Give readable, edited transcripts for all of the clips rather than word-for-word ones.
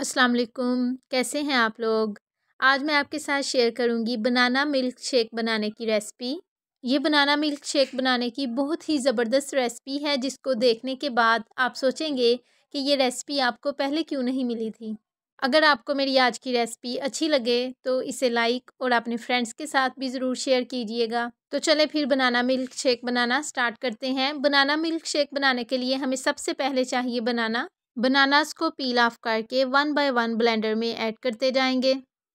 अस्सलाम वालेकुम, कैसे हैं आप लोग। आज मैं आपके साथ शेयर करूंगी बनाना मिल्क शेक बनाने की रेसिपी। ये बनाना मिल्क शेक बनाने की बहुत ही ज़बरदस्त रेसिपी है जिसको देखने के बाद आप सोचेंगे कि ये रेसिपी आपको पहले क्यों नहीं मिली थी। अगर आपको मेरी आज की रेसिपी अच्छी लगे तो इसे लाइक और अपने फ्रेंड्स के साथ भी ज़रूर शेयर कीजिएगा। तो चले फिर बनाना मिल्क शेक बनाना स्टार्ट करते हैं। बनाना मिल्क शेक बनाने के लिए हमें सबसे पहले चाहिए बनानास को पील ऑफ करके 1 बाय 1 ब्लेंडर में ऐड करते जाएंगे।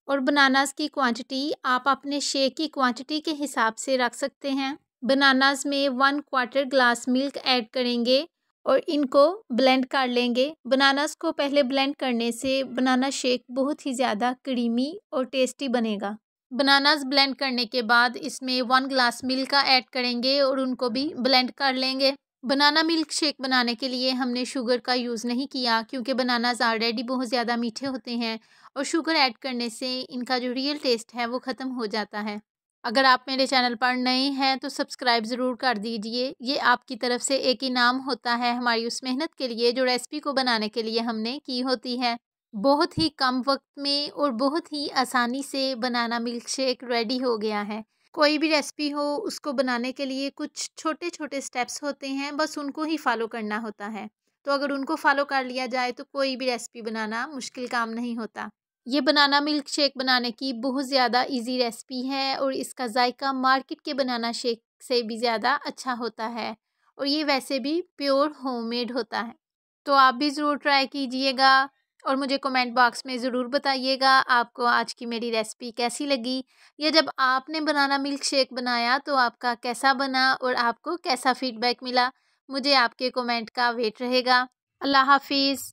और बनानास की क्वांटिटी आप अपने शेक की क्वांटिटी के हिसाब से रख सकते हैं। बनानास में 1/4 ग्लास मिल्क ऐड करेंगे और इनको ब्लेंड कर लेंगे। बनानास को पहले ब्लेंड करने से बनाना शेक बहुत ही ज़्यादा क्रीमी और टेस्टी बनेगा। बनानास ब्लेंड करने के बाद इसमें 1 ग्लास मिल्क का ऐड करेंगे और उनको भी ब्लेंड कर लेंगे। बनाना मिल्क शेक बनाने के लिए हमने शुगर का यूज़ नहीं किया क्योंकि बनानास ऑलरेडी बहुत ज़्यादा मीठे होते हैं और शुगर ऐड करने से इनका जो रियल टेस्ट है वो ख़त्म हो जाता है। अगर आप मेरे चैनल पर नए हैं तो सब्सक्राइब ज़रूर कर दीजिए। ये आपकी तरफ से एक इनाम होता है हमारी उस मेहनत के लिए जो रेसिपी को बनाने के लिए हमने की होती है। बहुत ही कम वक्त में और बहुत ही आसानी से बनाना मिल्क शेक रेडी हो गया है। कोई भी रेसिपी हो उसको बनाने के लिए कुछ छोटे छोटे स्टेप्स होते हैं, बस उनको ही फॉलो करना होता है। तो अगर उनको फॉलो कर लिया जाए तो कोई भी रेसिपी बनाना मुश्किल काम नहीं होता। ये बनाना मिल्क शेक बनाने की बहुत ज़्यादा इजी रेसिपी है और इसका जायका मार्केट के बनाना शेक से भी ज़्यादा अच्छा होता है और ये वैसे भी प्योर होममेड होता है। तो आप भी ज़रूर ट्राई कीजिएगा और मुझे कमेंट बॉक्स में ज़रूर बताइएगा आपको आज की मेरी रेसिपी कैसी लगी, या जब आपने बनाना मिल्क शेक बनाया तो आपका कैसा बना और आपको कैसा फीडबैक मिला। मुझे आपके कमेंट का वेट रहेगा। अल्लाह हाफिज़।